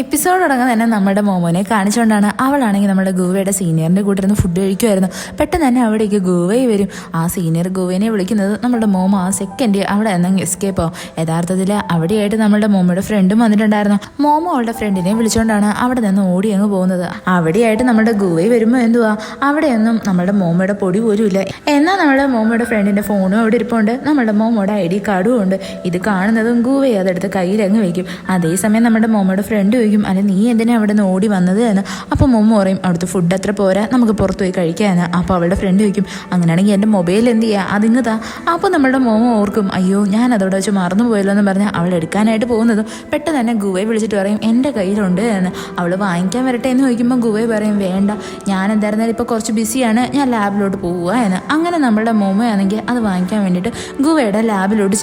Episode തുടങ്ങാൻ തന്നെ നമ്മുടെ മോമോനെ കാണിച്ചുകൊണ്ടാണ്. അവളാണെങ്കിൽ നമ്മുടെ ഗൂവയുടെ സീനിയറിന്റെ കൂട്ടിരുന്ന് ഫുഡ് കഴിക്കുമായിരുന്നു. പെട്ടെന്ന് തന്നെ അവിടേക്ക് ഗൂവയെ വരും. ആ സീനിയർ ഗൂവേനെ വിളിക്കുന്നത് നമ്മുടെ മോമോ ആ സെക്കൻഡ് അവിടെ നിന്ന് എസ്കേപ്പ് ആവും. യഥാർത്ഥത്തിൽ അവിടെയായിട്ട് നമ്മുടെ മോമോയുടെ ഫ്രണ്ടും വന്നിട്ടുണ്ടായിരുന്നു. മോമോ അവളുടെ ഫ്രണ്ടിനെ വിളിച്ചുകൊണ്ടാണ് അവിടെ നിന്ന് ഓടി അങ്ങ് പോകുന്നത്. അവിടെയായിട്ട് നമ്മുടെ ഗൂവയെ വരുമ്പോൾ എന്തുവാ അവിടെയൊന്നും നമ്മുടെ മോമോയുടെ പൊടി പോലും ഇല്ല. എന്നാൽ നമ്മുടെ മോമോയുടെ ഫ്രണ്ടിന്റെ ഫോണും അവിടെ ഇരിപ്പുണ്ട്, നമ്മുടെ മോമോയുടെ ID കാർഡും ഉണ്ട്. ഇത് കാണുന്നതും ഗൂവയെ അതെടുത്ത് കയ്യിലങ്ങ് വയ്ക്കും. അതേസമയം നമ്മുടെ മോമോയുടെ ഫ്രണ്ട് ചോദിക്കും, അല്ല നീ എന്തിനാ അവിടെ നിന്ന് ഓടി വന്നത് എന്ന്. അപ്പോൾ മോമോ പറയും, അവിടുത്തെ ഫുഡ് അത്ര പോരാ, നമുക്ക് പുറത്ത് പോയി കഴിക്കാമെന്ന്. അപ്പോൾ അവളുടെ ഫ്രണ്ട് ചോദിക്കും, അങ്ങനെയാണെങ്കിൽ എൻ്റെ മൊബൈൽ എന്ത് ചെയ്യുക, അതിങ്ങതാ. അപ്പോൾ നമ്മുടെ മോമോ ഓർക്കും, അയ്യോ ഞാൻ അതോടെ വെച്ച് മറന്നു പോയല്ലോ എന്ന് പറഞ്ഞാൽ അവൾ എടുക്കാനായിട്ട് പോകുന്നതും പെട്ടെന്ന് തന്നെ ഗുവയെ വിളിച്ചിട്ട് പറയും, എൻ്റെ കയ്യിലുണ്ട് എന്ന്. അവൾ വാങ്ങിക്കാൻ വരട്ടെ എന്ന് ചോദിക്കുമ്പോൾ ഗുവയെ പറയും, വേണ്ട ഞാൻ എന്തായിരുന്നാലും ഇപ്പോൾ കുറച്ച് ബിസിയാണ്, ഞാൻ ലാബിലോട്ട് പോവുക എന്ന്. അങ്ങനെ നമ്മുടെ മോമോ ആണെങ്കിൽ അത് വാങ്ങിക്കാൻ വേണ്ടിയിട്ട് ഗുവയുടെ ലാബിലോട്ട്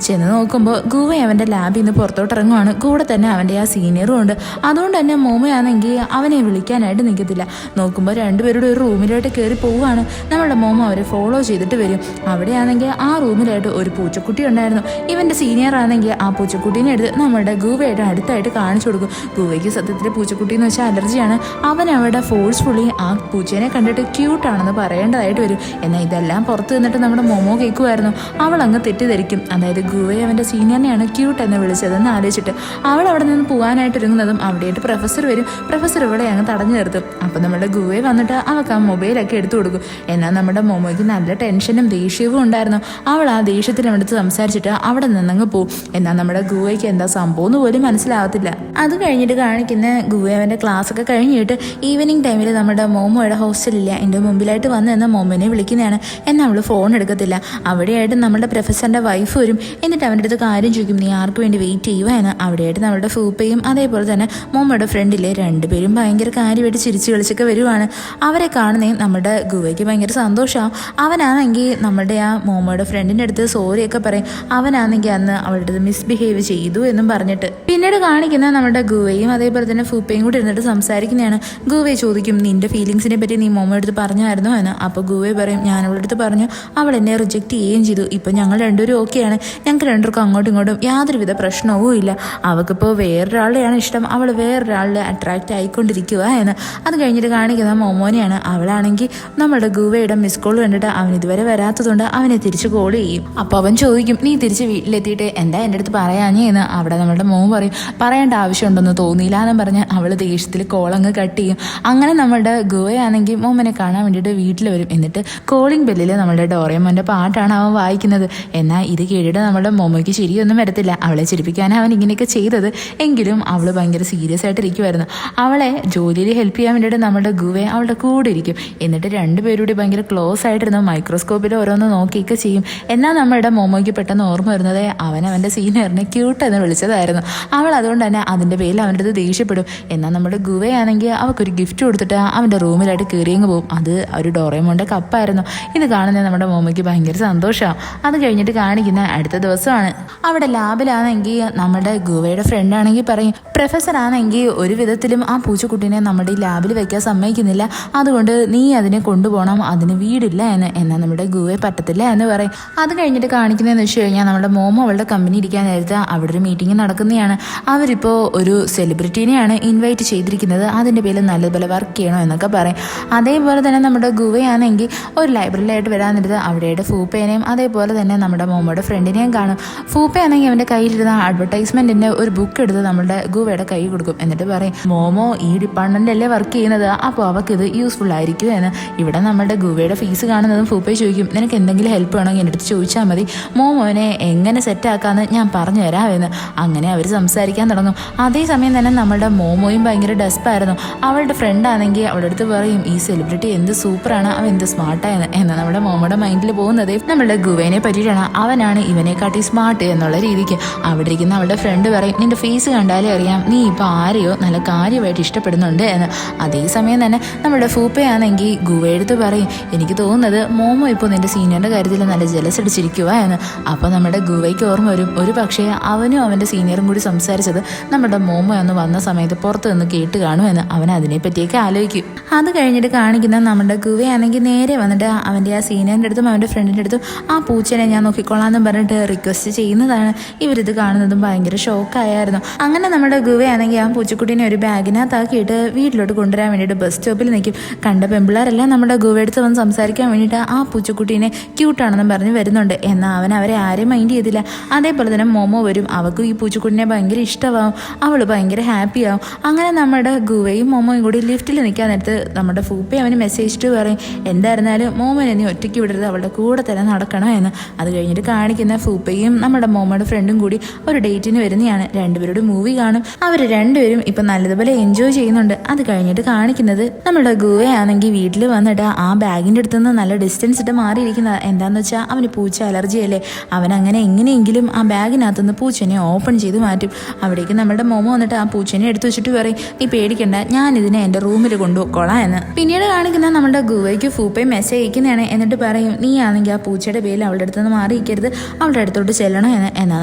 ചെന്ന് നോക്കുമ്പോൾ ഗുവ അവൻ്റെ ലാബിൽ നിന്ന് പുറത്തോട്ട് ഇറങ്ങുവാണ്. കൂടെ തന്നെ അവൻ്റെ ആ സീനിയറും ഉണ്ട്. അതുകൊണ്ട് തന്നെ മോമോയാണെങ്കിൽ അവനെ വിളിക്കാനായിട്ട് നിൽക്കത്തില്ല. നോക്കുമ്പോൾ രണ്ടുപേരുടെ ഒരു റൂമിലായിട്ട് കയറി പോവുകയാണ്. നമ്മുടെ മോമോ അവരെ ഫോളോ ചെയ്തിട്ട് വരും. അവിടെയാണെങ്കിൽ ആ റൂമിലായിട്ട് ഒരു പൂച്ചക്കുട്ടി ഉണ്ടായിരുന്നു. ഇവൻ്റെ സീനിയർ ആണെങ്കിൽ ആ പൂച്ചക്കുട്ടീനെ എടുത്ത് നമ്മുടെ ഗൂവയുടെ അടുത്തായിട്ട് കാണിച്ചു കൊടുക്കും. ഗൂവയ്ക്ക് സത്യത്തിൽ പൂച്ചക്കുട്ടി എന്ന് വെച്ചാൽ അലർജിയാണ്. അവൻ അവിടെ ഫോഴ്സ്ഫുള്ളി ആ പൂച്ചേനെ കണ്ടിട്ട് ക്യൂട്ടാണെന്ന് പറയേണ്ടതായിട്ട് വരും. എന്നാൽ ഇതെല്ലാം പുറത്ത് നിന്നിട്ട് നമ്മുടെ മോമോ കേൾക്കുമായിരുന്നു. അവൾ അങ്ങ് തെറ്റിദ്ധരിക്കും. അതായത് ഗൂവയെ അവൻ്റെ സീനിയറിനെയാണ് ക്യൂട്ട് എന്ന് വിളിച്ചതെന്ന് ആലോചിച്ചിട്ട് അവൾ അവിടെ നിന്ന് പോകാനായിട്ട് ഒരുങ്ങുന്നതും അവിടെയായിട്ട് പ്രൊഫസർ വരും. പ്രൊഫസർ ഇവിടെ അങ്ങ് തടഞ്ഞു നിർത്തും. അപ്പം നമ്മുടെ ഗുവയെ വന്നിട്ട് അവൾക്ക് ആ മൊബൈലൊക്കെ എടുത്തു കൊടുക്കും. എന്നാൽ നമ്മുടെ മോമോയ്ക്ക് നല്ല ടെൻഷനും ദേഷ്യവും ഉണ്ടായിരുന്നു. അവൾ ആ ദേഷ്യത്തിന് അടുത്ത് സംസാരിച്ചിട്ട് അവിടെ നിന്നങ്ങ് പോവും. എന്നാൽ നമ്മുടെ ഗുവയ്ക്ക് എന്താ സംഭവം എന്ന് പോലും മനസ്സിലാവത്തില്ല. അത് കഴിഞ്ഞിട്ട് കാണിക്കുന്ന ഗുവയവൻ്റെ ക്ലാസ്സൊക്കെ കഴിഞ്ഞിട്ട് ഈവനിങ് ടൈമിൽ നമ്മുടെ മോമോയുടെ ഹോസ്റ്റലില്ല എൻ്റെ മുമ്പിലായിട്ട് വന്ന് എന്ന മോമോനെ വിളിക്കുന്നതാണ്. എന്നാൽ അവൾ ഫോൺ എടുക്കത്തില്ല. അവിടെയായിട്ട് നമ്മുടെ പ്രൊഫസറിൻ്റെ വൈഫ് വരും. എന്നിട്ട് അവൻ്റെ അടുത്ത് കാര്യം ചോദിക്കും, നീ ആർക്ക് വേണ്ടി വെയിറ്റ് ചെയ്യുക എന്ന്. അവിടെയായിട്ട് നമ്മുടെ ഫൂപ്പയും അതേപോലെ തന്നെ മോമോയുടെ ഫ്രണ്ടിലെ രണ്ടുപേരും ഭയങ്കര കാര്യമായിട്ട് ചിരിച്ചു കളിച്ചൊക്കെ വരുവാണ്. അവരെ കാണുന്നേ നമ്മുടെ ഗുവയ്ക്ക് ഭയങ്കര സന്തോഷമാവും. അവനാണെങ്കിൽ നമ്മുടെ ആ മോമോയുടെ ഫ്രണ്ടിൻ്റെ അടുത്ത് സോറിയൊക്കെ പറയും. അവനാണെങ്കിൽ അന്ന് അവളുടെ അടുത്ത് മിസ്ബിഹേവ് ചെയ്തു എന്നും പറഞ്ഞിട്ട്. പിന്നീട് കാണിക്കുന്ന നമ്മുടെ ഗുവയും അതേപോലെ തന്നെ ഫൂപ്പയും കൂടി ഇരുന്നിട്ട് സംസാരിക്കുന്നതാണ്. ഗുവയെ ചോദിക്കും, നിന്റെ ഫീലിങ്സിനെ പറ്റി നീ മോമോയുടെ അടുത്ത് പറഞ്ഞായിരുന്നോ എന്ന്. അപ്പോൾ ഗുവയെ പറയും, ഞാൻ അവളുടെ അടുത്ത് പറഞ്ഞു, അവൾ എന്നെ റിജക്റ്റ് ചെയ്യുകയും ചെയ്തു. ഇപ്പം ഞങ്ങൾ രണ്ടുപേരും ഓക്കെയാണ്, ഞങ്ങൾക്ക് രണ്ടുപേർക്കും അങ്ങോട്ടും ഇങ്ങോട്ടും യാതൊരുവിധ പ്രശ്നവും ഇല്ല. അവൾക്കിപ്പോൾ വേറൊരാളെയാണ് ഇഷ്ടം, അവൾ വേറൊരാളിൽ അട്രാക്റ്റ് ആയിക്കൊണ്ടിരിക്കുക എന്ന്. അത് കഴിഞ്ഞിട്ട് കാണിക്കുന്ന മോമോനെയാണ്. അവളാണെങ്കിൽ നമ്മുടെ ഗുവയുടെ മിസ് കോൾ കണ്ടിട്ട് അവൻ ഇതുവരെ വരാത്തതുകൊണ്ട് അവനെ തിരിച്ച് കോൾ ചെയ്യും. അപ്പോൾ അവൻ ചോദിക്കും, നീ തിരിച്ച് വീട്ടിലെത്തിയിട്ട് എന്താ എൻ്റെ അടുത്ത് പറയാഞ്ഞേ എന്ന്. അവിടെ നമ്മുടെ മോൻ പറയും, പറയേണ്ട ആവശ്യമുണ്ടെന്ന് തോന്നിയില്ല എന്ന് പറഞ്ഞ് അവൾ ദേഷ്യത്തിൽ കോളങ്ങ് കട്ട് ചെയ്യും. അങ്ങനെ നമ്മുടെ ഗുവയാണെങ്കിൽ മോമനെ കാണാൻ വേണ്ടിയിട്ട് വീട്ടിൽ വരും. എന്നിട്ട് കോളിംഗ് ബെല്ലിൽ നമ്മുടെ ഡോറേമോൻ്റെ പാട്ടാണ് അവൻ വായിക്കുന്നത്. എന്നാൽ ഇത് കേട്ടിട്ട് നമ്മുടെ മോമോയ്ക്ക് ശരിയൊന്നും വരത്തില്ല. അവളെ ചിരിപ്പിക്കാനാണ് അവൻ ഇങ്ങനെയൊക്കെ ചെയ്തത്. എങ്കിലും അവൾ ഭയങ്കര സീരിയസ് ആയിട്ട് ഇരിക്കുമായിരുന്നു. അവളെ ജോലിയിൽ ഹെൽപ്പ് ചെയ്യാൻ വേണ്ടിയിട്ട് നമ്മുടെ ഗുവെ അവളുടെ കൂടെ ഇരിക്കും. എന്നിട്ട് രണ്ടുപേരുടെ ഭയങ്കര ക്ലോസ് ആയിട്ടിരുന്നു മൈക്രോസ്കോപ്പിൽ ഓരോന്ന് നോക്കിയൊക്കെ ചെയ്യും. എന്നാൽ നമ്മുടെ മോമോയ്ക്ക് പെട്ടെന്ന് ഓർമ്മ വരുന്നത് അവൻ അവൻ്റെ സീനിയറിനെ ക്യൂട്ട് എന്ന് വിളിച്ചതായിരുന്നു. അവൾ അതുകൊണ്ട് തന്നെ അതിൻ്റെ പേരിൽ അവൻ്റെ അടുത്ത് ദേഷ്യപ്പെടും. എന്നാൽ നമ്മുടെ ഗുവയാണെങ്കിൽ അവൾക്കൊരു ഗിഫ്റ്റ് കൊടുത്തിട്ട് അവൻ്റെ റൂമിലായിട്ട് കയറിയങ്ങ് പോകും. അത് ഒരു ഡോറേമോൻ്റെ കപ്പായിരുന്നു. ഇത് കാണുന്നത് നമ്മുടെ മോമോയ്ക്ക് ഭയങ്കര സന്തോഷമാണ്. അത് കഴിഞ്ഞിട്ട് കാണിക്കുന്ന അടുത്ത ദിവസമാണ്. അവിടെ ലാബിലാണെങ്കിൽ നമ്മുടെ ഗുവയുടെ ഫ്രണ്ട് ആണെങ്കിൽ പറയും, പ്രൊഫസർ ആണെങ്കിൽ ഒരു വിധത്തിലും ആ പൂച്ചക്കുട്ടീനെ നമ്മുടെ ഈ ലാബിൽ വെക്കാൻ സമ്മതിക്കുന്നില്ല, അതുകൊണ്ട് നീ അതിനെ കൊണ്ടുപോകണം, അതിന് വീടില്ല എന്ന്. എന്നാൽ നമ്മുടെ ഗുവയെ പറ്റത്തില്ല എന്ന് പറയും. അത് കഴിഞ്ഞിട്ട് കാണിക്കുന്നതെന്ന് വെച്ച് കഴിഞ്ഞാൽ നമ്മുടെ മോമോ അവളുടെ കമ്പനി ഇരിക്കാൻ നേരത്തെ അവിടെ ഒരു മീറ്റിംഗ് നടക്കുന്നതാണ്. അവരിപ്പോൾ ഒരു സെലിബ്രിറ്റീനെയാണ് ഇൻവൈറ്റ് ചെയ്തിരിക്കുന്നത്, അതിൻ്റെ പേരിൽ നല്ലതുപോലെ വർക്ക് ചെയ്യണോ എന്നൊക്കെ പറയും. അതേപോലെ തന്നെ നമ്മുടെ ഗുവയാണെങ്കിൽ ഒരു ലൈബ്രറിയിലായിട്ട് വരാൻ നേരത്ത് അവിടെയുടെ ഫൂപ്പേനെയും അതേപോലെ തന്നെ നമ്മുടെ മോമോയുടെ ഫ്രണ്ടിനെയും കാണും. ഫൂപ്പയാണെങ്കിൽ അവൻ്റെ കയ്യിലിരുന്ന അഡ്വർടൈസ്മെൻറ്റിൻ്റെ ഒരു ബുക്ക് എടുത്ത് നമ്മുടെ ഗുവയുടെ കൈ കൊടുക്കും. എന്നിട്ട് പറയും, മോമോ ഈ ഡിപ്പാർട്ട്മെൻറ്റിലല്ലേ വർക്ക് ചെയ്യുന്നത്, അപ്പോൾ അവൾക്ക് ഇത് യൂസ്ഫുൾ ആയിരിക്കും എന്ന്. ഇവിടെ നമ്മുടെ ഗുവയുടെ ഫീസ് കാണുന്നതും ഫൂപ്പയെ ചോദിക്കും, നിനക്ക് എന്തെങ്കിലും ഹെൽപ്പ് വേണമെങ്കിൽ എൻ്റെ അടുത്ത് ചോദിച്ചാൽ മതി, മോമോനെ എങ്ങനെ സെറ്റാക്കാമെന്ന് ഞാൻ പറഞ്ഞു തരാമെന്ന്. അങ്ങനെ അവർ സംസാരിക്കാൻ തുടങ്ങും. അതേസമയം തന്നെ നമ്മുടെ മോമോയും ഭയങ്കര ഡെസ്പായിരുന്നു. അവളുടെ ഫ്രണ്ടാണെങ്കിൽ അവളുടെ അടുത്ത് പറയും, ഈ സെലിബ്രിറ്റി എന്ത് സൂപ്പറാണ്, അവൻ എന്ത് സ്മാർട്ടായെന്ന്. എന്നാൽ നമ്മുടെ മോമോയുടെ മൈൻഡിൽ പോകുന്നത് നമ്മുടെ ഗുവേനെ പറ്റിയിട്ടാണ്, അവനാണ് ഇവനെക്കാട്ടി സ്മാർട്ട് എന്നുള്ള രീതിക്ക്. അവിടെ ഇരിക്കുന്ന അവളുടെ ഫ്രണ്ട് പറയും, നിന്റെ ഫേസ് കണ്ടാലേ അറിയാം നീ ഇപ്പോൾ ആരെയോ നല്ല കാര്യമായിട്ട് ഇഷ്ടപ്പെടുന്നുണ്ട് എന്ന്. അതേസമയം തന്നെ നമ്മുടെ ഫൂപ്പയാണെങ്കിൽ ഗുവയെടുത്ത് പറയും, എനിക്ക് തോന്നുന്നത് മോമോ ഇപ്പോൾ നിന്റെ സീനിയറിൻ്റെ കാര്യത്തിൽ നല്ല ജലസ് അടിച്ചിരിക്കുക എന്ന്. അപ്പോൾ നമ്മുടെ ഗുവയ്ക്ക് ഓർമ്മ വരും, ഒരു പക്ഷേ അവനും അവൻ്റെ സീനിയറും കൂടി സംസാരിച്ചത് നമ്മുടെ മോമോ ഒന്ന് വന്ന സമയത്ത് പുറത്ത് നിന്ന് കേട്ട് കാണുമെന്ന്. അവൻ അതിനെപ്പറ്റിയൊക്കെ ആലോചിക്കും. അത് കഴിഞ്ഞിട്ട് കാണിക്കുന്ന നമ്മുടെ ഗുവയാണെങ്കിൽ നേരെ വന്നിട്ട് അവൻ്റെ ആ സീനിയറിൻ്റെ അടുത്തും അവൻ്റെ ഫ്രണ്ടിൻ്റെ അടുത്തും ആ പൂച്ചനെ ഞാൻ നോക്കിക്കൊള്ളാമെന്ന് പറഞ്ഞിട്ട് റിക്വസ്റ്റ് ചെയ്യുന്നതാണ്. ഇവരിത് കാണുന്നതും ഭയങ്കര ഷോക്കായിരുന്നു. അങ്ങനെ നമ്മുടെ ഗുവ ഗുവയാണെങ്കിൽ ആ പൂച്ചക്കുട്ടീനെ ഒരു ബാഗിനകത്താക്കിയിട്ട് വീട്ടിലോട്ട് കൊണ്ടുവരാൻ വേണ്ടിയിട്ട് ബസ് സ്റ്റോപ്പിൽ നിൽക്കും. കണ്ട പെമ്പിള്ളാരെല്ലാം നമ്മുടെ ഗുവയെടുത്ത് വന്ന് സംസാരിക്കാൻ വേണ്ടിയിട്ട് ആ പൂച്ചക്കുട്ടീനെ ക്യൂട്ടാണെന്ന് പറഞ്ഞ് വരുന്നുണ്ട്. എന്നാൽ അവൻ അവരെ ആരെയും മൈൻഡ് ചെയ്തില്ല. അതേപോലെ തന്നെ മോമോ വരും. അവൾക്കും ഈ പൂച്ചക്കുട്ടിനെ ഭയങ്കര ഇഷ്ടമാവും. അവൾ ഭയങ്കര ഹാപ്പി ആവും. അങ്ങനെ നമ്മുടെ ഗുവയും മോമോയും കൂടി ലിഫ്റ്റിൽ നിൽക്കാൻ നേരത്ത് നമ്മുടെ ഫൂപ്പി അവന് മെസ്സേജ് ഇട്ട് പറയും, എന്തായിരുന്നാലും മോമോനെ നീ ഒറ്റയ്ക്ക് വിടരുത്, അവളുടെ കൂടെ തന്നെ നടക്കണം എന്ന്. അത് കഴിഞ്ഞിട്ട് കാണിക്കുന്ന ഫൂപ്പയും നമ്മുടെ മോമോയുടെ ഫ്രണ്ടും കൂടി ഒരു ഡേറ്റിന് വരുന്നതാണ്. രണ്ടുപേരുടെ മൂവി കാണും. അവർ രണ്ടുപേരും ഇപ്പം നല്ലതുപോലെ എൻജോയ് ചെയ്യുന്നുണ്ട്. അത് കഴിഞ്ഞിട്ട് കാണിക്കുന്നത് നമ്മുടെ ഗുവയാണെങ്കിൽ വീട്ടിൽ വന്നിട്ട് ആ ബാഗിൻ്റെ അടുത്തുനിന്ന് നല്ല ഡിസ്റ്റൻസ് ഇട്ട് മാറിയിരിക്കുന്നത്. എന്താണെന്ന് വെച്ചാൽ അവന് പൂച്ച അലർജിയല്ലേ. അവൻ അങ്ങനെ എങ്ങനെയെങ്കിലും ആ ബാഗിനകത്തുനിന്ന് പൂച്ചനെ ഓപ്പൺ ചെയ്ത് മാറ്റും. അവിടേക്ക് നമ്മുടെ മോമോ വന്നിട്ട് ആ പൂച്ചനെ എടുത്തു വെച്ചിട്ട് പറയും, നീ പേടിക്കണ്ട, ഞാൻ ഇതിനെ എൻ്റെ റൂമിൽ കൊണ്ടുപോയിക്കോളാം എന്ന്. പിന്നീട് കാണിക്കുന്ന നമ്മുടെ ഗുവയ്ക്ക് ഫൂപ്പയും മെസ്സേജ് അയക്കുന്നതാണ്. എന്നിട്ട് പറയും, നീ ആണെങ്കിൽ ആ പൂച്ചയുടെ പേരിൽ അവളുടെ അടുത്തുനിന്ന് മാറിയിരിക്കരുത്, അവളുടെ അടുത്തോട്ട് ചെല്ലണം എന്ന്. എന്നാൽ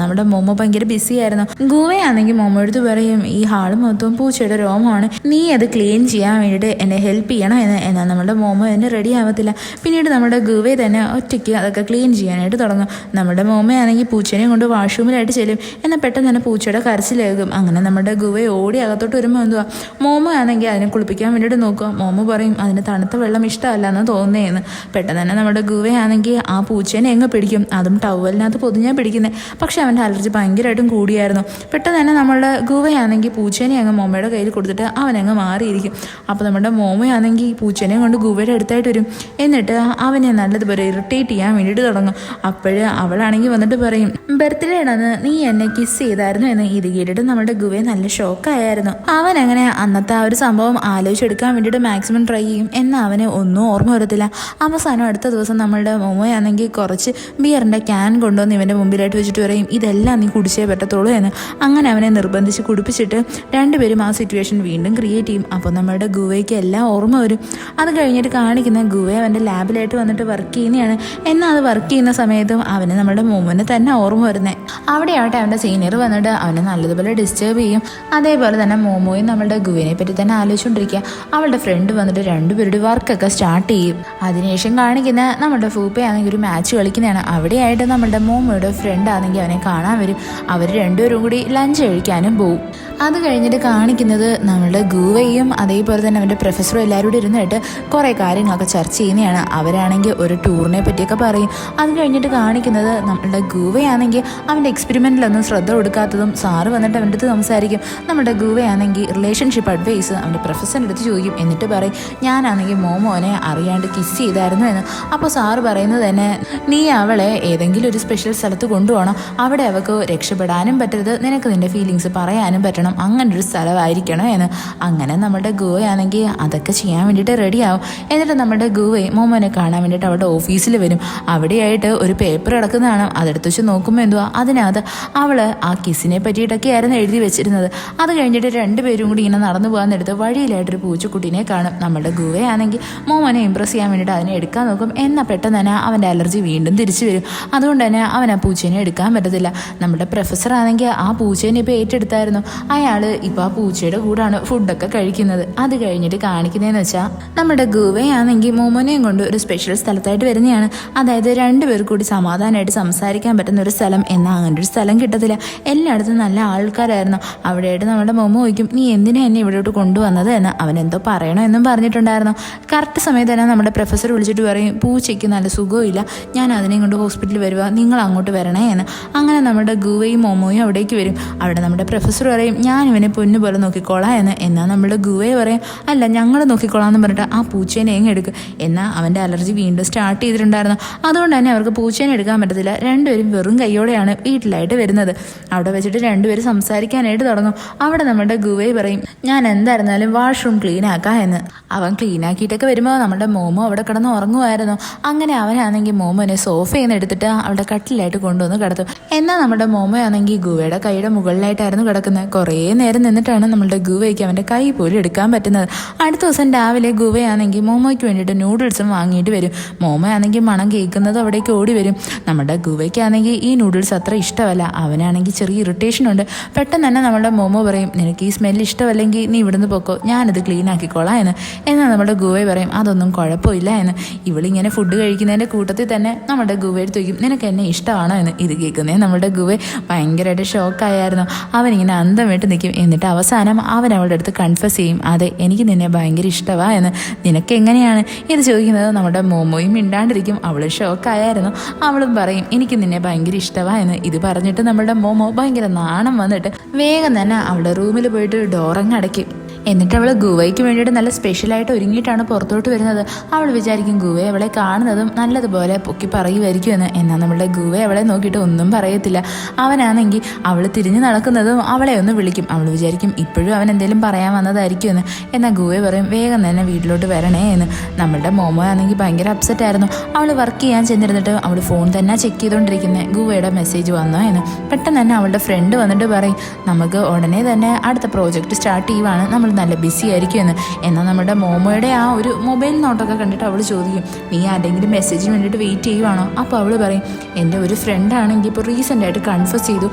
നമ്മുടെ മോമോ ഭയങ്കര ബിസി ആയിരുന്നു. ഗുവയാണെങ്കിൽ മോമോ എടുത്ത് പറയും, ഈ ഹാള് മൊത്തം പൂച്ചയുടെ രോമമാണ്, നീ അത് ക്ലീൻ ചെയ്യാൻ വേണ്ടിയിട്ട് എന്നെ ഹെൽപ്പ് ചെയ്യണം എന്ന്. എന്നാൽ നമ്മുടെ മോമോ അതിന് റെഡി ആവത്തില്ല. പിന്നീട് നമ്മുടെ ഗുവയെ തന്നെ ഒറ്റയ്ക്ക് അതൊക്കെ ക്ലീൻ ചെയ്യാനായിട്ട് തുടങ്ങും. നമ്മുടെ മോമയാണെങ്കിൽ പൂച്ചനെയും കൊണ്ട് വാഷ്റൂമിലായിട്ട് ചെല്ലും. എന്നാൽ പെട്ടെന്ന് തന്നെ പൂച്ചയുടെ കരച്ചിലേകും. അങ്ങനെ നമ്മുടെ ഗുവയെ ഓടി അകത്തോട്ട് വരുമ്പോൾ എന്തുവാ, മോമോ ആണെങ്കിൽ അതിനെ കുളിപ്പിക്കാൻ വേണ്ടിയിട്ട് നോക്കുക. മോമോ പറയും, അതിന് തണുത്ത വെള്ളം ഇഷ്ടമല്ല എന്ന് തോന്നുന്നതെന്ന്. പെട്ടെന്ന് തന്നെ നമ്മുടെ ഗുവയാണെങ്കിൽ ആ പൂച്ചേനെ എങ്ങ് പിടിക്കും. അതും ടവലിനകത്ത് പൊതിഞ്ഞാൽ പിടിക്കുന്നത്. പക്ഷെ അവൻ്റെ അലർജി ഭയങ്കരമായിട്ടും കൂടിയായിരുന്നു. പെട്ടെന്ന് തന്നെ നമ്മളുടെ ഗുവയാണെങ്കിൽ പൂച്ചേനെ അങ്ങ് മോമയുടെ കയ്യിൽ കൊടുത്തിട്ട് അവനങ്ങ് മാറിയിരിക്കും. അപ്പോൾ നമ്മുടെ മോമയാണെങ്കിൽ പൂച്ചേനെയും കൊണ്ട് ഗുവയുടെ അടുത്തായിട്ട് വരും. എന്നിട്ട് അവനെ നല്ലതുപോലെ ഇറിറ്റേറ്റ് ചെയ്യാൻ വേണ്ടിയിട്ട് തുടങ്ങും. അപ്പോഴ് അവളാണെങ്കിൽ വന്നിട്ട് പറയും, ബർത്ത്ഡേ ആണെന്ന് നീ എന്നെ കിസ് ചെയ്തായിരുന്നു എന്ന്. ഇത് കേട്ടിട്ട് നമ്മുടെ ഗുവയെ നല്ല ഷോക്കായിരുന്നു. അവൻ അങ്ങനെ അന്നത്തെ ആ ഒരു സംഭവം ആലോചിച്ചെടുക്കാൻ വേണ്ടിയിട്ട് മാക്സിമം ട്രൈ ചെയ്യും. എന്നാൽ അവന് ഒന്നും ഓർമ്മ വരത്തില്ല. അവസാനം അടുത്ത ദിവസം നമ്മളുടെ മോമോയാണെങ്കിൽ കുറച്ച് ബിയറിൻ്റെ ക്യാൻ കൊണ്ടുവന്ന് ഇവൻ്റെ മുമ്പിലായിട്ട് വെച്ചിട്ട് പറയും, ഇതെല്ലാം നീ കുടിച്ചേ പറ്റത്തുള്ളൂ എന്ന്. അങ്ങനെ അവനെ നിർബന്ധിച്ച് കുടിപ്പിച്ചിട്ട് രണ്ടുപേരും ആ സിറ്റുവേഷൻ വീണ്ടും ക്രിയേറ്റ് ചെയ്യും. അപ്പോൾ നമ്മുടെ ഗുവയ്ക്ക് എല്ലാം ഓർമ്മ വരും. അത് കഴിഞ്ഞിട്ട് കാണിക്കുന്ന ഗുവ അവൻ്റെ ലാബിലായിട്ട് വന്നിട്ട് വർക്ക് ചെയ്യുന്നതാണ്. എന്നാൽ അത് വർക്ക് ചെയ്യുന്ന സമയത്തും അവന് നമ്മുടെ മോമോനെ തന്നെ ഓർമ്മ വരുന്നത്. അവിടെയാവട്ടെ അവൻ്റെ സീനിയർ വന്നിട്ട് അവനെ നല്ലതുപോലെ ഡിസ്റ്റർബ് ചെയ്യും. അതേപോലെ തന്നെ മോമോയും നമ്മളുടെ ഗുവിനെ പറ്റി തന്നെ ആലോചിച്ചുകൊണ്ടിരിക്കുക. അവളുടെ ഫ്രണ്ട് വന്നിട്ട് രണ്ടുപേരുടെ വർക്കൊക്കെ സ്റ്റാർട്ട് ചെയ്യും. അതിനുശേഷം കാണിക്കുന്ന നമ്മുടെ ഫൂപ്പയാണെങ്കിൽ ഒരു മാച്ച് കളിക്കുന്നതാണ്. അവിടെയായിട്ട് നമ്മുടെ മോമോയുടെ ഫ്രണ്ട് ആണെങ്കിൽ അവനെ കാണാൻ വരും. അവർ രണ്ടുപേരും കൂടി ലഞ്ച് കഴിക്കാനും പോവും. അത് കഴിഞ്ഞിട്ട് കാണിക്കുന്നത് നമ്മളുടെ ഗുവയും അതേപോലെ തന്നെ അവൻ്റെ പ്രൊഫസറും എല്ലാവരും കൂടി ഇരുന്നിട്ട് കുറേ കാര്യങ്ങളൊക്കെ ചർച്ച ചെയ്യുന്നതാണ്. അവരാണെങ്കിൽ ഒരു ടൂറിനെ പറ്റിയൊക്കെ പറയും. അത് കഴിഞ്ഞിട്ട് കാണിക്കുന്നത് നമ്മളുടെ ഗുവയാണെങ്കിൽ അവൻ്റെ എക്സ്പെരിമെൻറ്റിലൊന്നും ശ്രദ്ധ കൊടുക്കാത്തതും സാറ് വന്നിട്ട് അവൻ്റെ അടുത്ത് സംസാരിക്കും. നമ്മുടെ ഗുവയാണെങ്കിൽ റിലേഷൻഷിപ്പ് അഡ്വൈസ് അവൻ്റെ പ്രൊഫസറിൻ്റെ അടുത്ത് ചോദിക്കും. എന്നിട്ട് പറയും, ഞാനാണെങ്കിൽ മോമോനെ അറിയാണ്ട് കിസ് ചെയ്തായിരുന്നു എന്ന്. അപ്പോൾ സാറ് പറയുന്നത് തന്നെ, നീ അവളെ ഏതെങ്കിലും ഒരു സ്പെഷ്യൽ സ്ഥലത്ത് കൊണ്ടുപോകണം. അവിടെ അവൾക്ക് രക്ഷപ്പെടാനും പറ്റരുത്, നിനക്ക് നിൻ്റെ ഫീലിങ്സ് പറയാനും പറ്റണം, അങ്ങനൊരു സ്ഥലമായിരിക്കണം എന്ന്. അങ്ങനെ നമ്മുടെ ഗുവയാണെങ്കിൽ അതൊക്കെ ചെയ്യാൻ വേണ്ടിയിട്ട് റെഡിയാവും. എന്നിട്ട് നമ്മുടെ ഗുവയെ മോമോനെ കാണാൻ വേണ്ടിയിട്ട് അവളുടെ ഓഫീസിൽ വരും. അവിടെയായിട്ട് ഒരു പേപ്പർ കിടക്കുന്നതാണ്. അതെടുത്ത് വെച്ച് നോക്കുമ്പോൾ എന്തുവാ, അതിനകത്ത് അവൾ ആ കിസിനെ പറ്റിയിട്ടൊക്കെ ആയിരുന്നു എഴുതി വെച്ചിരുന്നത്. അത് കഴിഞ്ഞിട്ട് രണ്ടുപേരും കൂടി ഇങ്ങനെ നടന്നു പോകാൻ നേരത്ത് വഴിയിലായിട്ടൊരു പൂച്ചക്കുട്ടീനെ കാണും. നമ്മുടെ ഗുവയാണെങ്കിൽ മോമോനെ ഇമ്പ്രസ് ചെയ്യാൻ വേണ്ടിയിട്ട് അതിനെ എടുക്കാൻ നോക്കും. എന്നാൽ പെട്ടെന്ന് തന്നെ അവൻ്റെ അലർജി വീണ്ടും തിരിച്ചു വരും. അതുകൊണ്ട് തന്നെ അവൻ ആ പൂച്ചേനെ എടുക്കാൻ പറ്റത്തില്ല. നമ്മുടെ പ്രൊഫസർ ആണെങ്കിൽ ആ പൂച്ചേനെ ഇപ്പോൾ ഏറ്റെടുത്തായിരുന്നു. അയാൾ ഇപ്പോൾ ആ പൂച്ചയുടെ കൂടാണ് ഫുഡൊക്കെ കഴിക്കുന്നത്. അത് കഴിഞ്ഞിട്ട് കാണിക്കുന്നതെന്ന് വെച്ചാൽ നമ്മുടെ ഗുവയാണെങ്കിൽ മോമോനെയും കൊണ്ട് ഒരു സ്പെഷ്യൽ സ്ഥലത്തായിട്ട് വരുന്നതാണ്. അതായത് രണ്ടുപേർ കൂടി സമാധാനമായിട്ട് സംസാരിക്കാൻ പറ്റുന്ന ഒരു സ്ഥലം. എന്നാൽ അങ്ങനെ ഒരു സ്ഥലം കിട്ടത്തില്ല. എല്ലായിടത്തും നല്ല ആൾക്കാരായിരുന്നു. അവിടെയായിട്ട് നമ്മുടെ മോമോ ചോദിക്കും, നീ എന്തിനാ എന്നെ ഇവിടോട്ട് കൊണ്ടുവന്നത് എന്ന്. അവനെന്തോ പറയണോ എന്നും പറഞ്ഞിട്ടുണ്ടായിരുന്നു. കറക്റ്റ് സമയത്ത് തന്നെ നമ്മുടെ പ്രൊഫസർ വിളിച്ചിട്ട് പറയും, പൂച്ചയ്ക്ക് നല്ല സുഖമില്ല, ഞാൻ അതിനെയും കൊണ്ട് ഹോസ്പിറ്റലിൽ വരുക, നിങ്ങൾ അങ്ങോട്ട് വരണേ എന്ന്. അങ്ങനെ നമ്മുടെ ഗുവയും മോമോയും അവിടേക്ക് വരും. അവിടെ നമ്മുടെ പ്രൊഫസർ പറയും, ഞാൻ ഇവനെ പൊന്നു പോലെ നോക്കിക്കോളാം എന്ന്. എന്നാൽ നമ്മുടെ ഗുവയെ പറയും, അല്ല ഞങ്ങൾ നോക്കിക്കോളാം എന്ന് പറഞ്ഞിട്ട് ആ പൂച്ചേനെ എങ്ങ് എടുക്കും. എന്നാൽ അവൻ്റെ അലർജി വീണ്ടും സ്റ്റാർട്ട് ചെയ്തിട്ടുണ്ടായിരുന്നു. അതുകൊണ്ട് തന്നെ അവർക്ക് പൂച്ചേനെ എടുക്കാൻ പറ്റത്തില്ല. രണ്ടുപേരും വെറും കൈയോടെയാണ് വീട്ടിലായിട്ട് വരുന്നത്. അവിടെ വെച്ചിട്ട് രണ്ടുപേരും സംസാരിക്കാനായിട്ട് തുടങ്ങും. അവിടെ നമ്മുടെ ഗുവയെ പറയും, ഞാൻ എന്തായിരുന്നാലും വാഷ്റൂം ക്ലീൻ ആക്കാം എന്ന്. അവൻ ക്ലീൻ ആക്കിയിട്ടൊക്കെ വരുമ്പോൾ നമ്മുടെ മോമോ അവിടെ കിടന്ന് ഉറങ്ങുമായിരുന്നു. അങ്ങനെ അവനാണെങ്കിൽ മോമോനെ സോഫയിൽ നിന്ന് എടുത്തിട്ട് അവിടെ കട്ടിലായിട്ട് കൊണ്ടുവന്ന് കിടത്തും. എന്നാൽ നമ്മുടെ മോമോ ആണെങ്കിൽ ഗുവയുടെ കൈയുടെ മുകളിലായിട്ടായിരുന്നു കിടക്കുന്നത്. കുറേ നേരം നിന്നിട്ടാണ് നമ്മളുടെ ഗുവയ്ക്ക് അവൻ്റെ കൈ പോലും എടുക്കാൻ പറ്റുന്നത്. അടുത്ത ദിവസം രാവിലെ ഗുവയാണെങ്കിൽ മോമോയ്ക്ക് വേണ്ടിയിട്ട് നൂഡിൽസും വാങ്ങിയിട്ട് വരും. മോമോ ആണെങ്കിൽ മണം കേൾക്കുന്നത് അവിടേക്ക് ഓടി വരും. നമ്മുടെ ഗുവയ്ക്കാണെങ്കിൽ ഈ നൂഡിൽസ് അത്ര ഇഷ്ടമല്ല. അവനാണെങ്കിൽ ചെറിയ ഇറിറ്റേഷൻ ഉണ്ട്. പെട്ടെന്ന് തന്നെ നമ്മുടെ മോമോ പറയും, നിനക്ക് ഈ സ്മെല്ല് ഇഷ്ടമല്ലെങ്കിൽ നീ ഇവിടുന്ന് പൊക്കോ, ഞാനിത് ക്ലീൻ ആക്കിക്കോളാം എന്ന്. എന്നാൽ നമ്മുടെ ഗുവൈ പറയും, അതൊന്നും കുഴപ്പമില്ല എന്ന്. ഇവളിങ്ങനെ ഫുഡ് കഴിക്കുന്നതിൻ്റെ കൂട്ടത്തിൽ തന്നെ നമ്മുടെ ഗുവൈ ചോദിക്കും, നിനക്ക് എന്നെ ഇഷ്ടമാണോ എന്ന്. ഇത് കേൾക്കുന്നേ നമ്മുടെ ഗുവൈ ഭയങ്കരമായിട്ട് ഷോക്കായിരുന്നു. അവനിങ്ങനെ അന്തം വിട്ട് നിൽക്കും. എന്നിട്ട് അവസാനം അവൻ അവളുടെ അടുത്ത് കൺഫസ് ചെയ്യും, അതെ എനിക്ക് നിന്നെ ഭയങ്കര ഇഷ്ടമാണ് എന്ന്. നിനക്ക് എങ്ങനെയാണ് ഇത് ചോദിക്കുന്നത്? നമ്മുടെ മോമോയും മിണ്ടാണ്ടിരിക്കും. അവൾ ഷോക്കായിരുന്നു. അവളും പറയും, എനിക്ക് നിന്നെ ഭയങ്കര ഇഷ്ടമാണ് എന്ന്. ഇത് പറഞ്ഞിട്ട് നമ്മുടെ മോമോ ഭയങ്കര നാണം വന്നിട്ട് വേഗം തന്നെ അവളുടെ റൂമിൽ പോയിട്ട് ഡോറങ്ങ് അടയ്ക്കും. എന്നിട്ട് അവൾ ഗുവയ്ക്ക് വേണ്ടിയിട്ട് നല്ല സ്പെഷ്യലായിട്ട് ഒരുങ്ങിയിട്ടാണ് പുറത്തോട്ട് വരുന്നത്. അവൾ വിചാരിക്കും ഗുവ അവളെ കാണുന്നതും നല്ലതുപോലെ പൊക്കി പറയുമായിരിക്കുമെന്ന്. എന്നാൽ നമ്മളുടെ ഗുവ അവളെ നോക്കിയിട്ട് ഒന്നും പറയത്തില്ല. അവനാണെങ്കിൽ അവൾ തിരിഞ്ഞു നടക്കുന്നതും അവളെ ഒന്ന് വിളിക്കും. അവൾ വിചാരിക്കും ഇപ്പോഴും അവൻ എന്തെങ്കിലും പറയാൻ വന്നതായിരിക്കുമെന്ന്. എന്നാൽ ഗുവ പറയും, വേഗം തന്നെ വീട്ടിലോട്ട് വരണേ എന്ന്. നമ്മളുടെ മോമോ ആണെങ്കിൽ ഭയങ്കര അപ്സെറ്റ് ആയിരുന്നു. അവൾ വർക്ക് ചെയ്യാൻ ചെന്നിരുന്നിട്ട് അവൾ ഫോൺ തന്നെ ചെക്ക് ചെയ്തുകൊണ്ടിരിക്കുന്നത് ഗുവയുടെ മെസ്സേജ് വന്നോ എന്ന്. പെട്ടെന്ന് തന്നെ അവളുടെ ഫ്രണ്ട് വന്നിട്ട് പറയും, നമുക്ക് ഉടനെ തന്നെ അടുത്ത പ്രോജക്റ്റ് സ്റ്റാർട്ട് ചെയ്യുവാണ്, നമ്മൾ നല്ല ബിസി ആയിരിക്കും എന്ന്. എന്നാൽ നമ്മുടെ മോമോയുടെ ആ ഒരു മൊബൈൽ നോട്ടൊക്കെ കണ്ടിട്ട് അവൾ ചോദിക്കും, നീ ആരുടെങ്കിലും മെസ്സേജിന് വേണ്ടിയിട്ട് വെയിറ്റ് ചെയ്യുവാണോ? അപ്പോൾ അവൾ പറയും, എൻ്റെ ഒരു ഫ്രണ്ടാണെങ്കിൽ ഇപ്പോൾ റീസെൻ്റായിട്ട് കൺഫസ് ചെയ്തു,